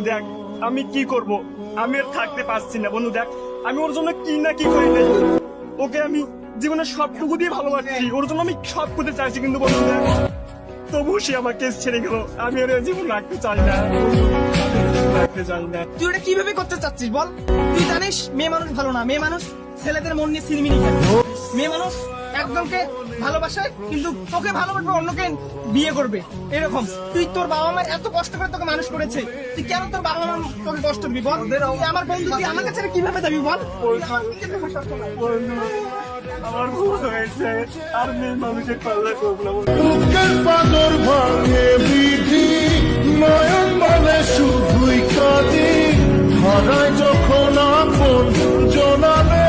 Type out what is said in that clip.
দেখ আমি কি করব, আমি আর থাকতে পারছি না বন্ধু। দেখ আমি ওর জন্য কি না কি করি নাই, ওকে আমি জীবনের সবটুকু দিয়ে ভালোবাসছি, ওর জন্য আমি সব করতে চাইছি, কিন্তু বন্ধু দেখ তবু সে আমাকে ছেড়ে গেল। আমি আর এই জীবন রাখতে চাই না, রাখতে চাই না। তুই ওটা কিভাবে করতে চাচ্ছিস বল? তুই জানিস মেয়ে মানুষ ভালো না, মেয়ে মানুষ ছেলেদের মন নিয়ে সিনেমিনি খেলে। মেয়ে মানুষ একজনকে ভালোবাসে কিন্তু তোকে ভালোবাসবে, অন্যকে বিয়ে করবে এরকম। তুই তোর বাবা মা এত কষ্ট করে তোকে মানুষ করেছে, তুই কেন তোর বাবা মা তোকে কষ্ট দিবি বল? তুই আমার বন্ধু, তুই আমার কাছে কিভাবে যাবি বল? আমার ভুল হয়েছে, আর মেয়ে মানুষের পাল্লা করবো না। বুকের পাথর ভাঙে বিধি, নয়ন বলে শুধুই কাঁদি, হারায় যখন আপন জনালে।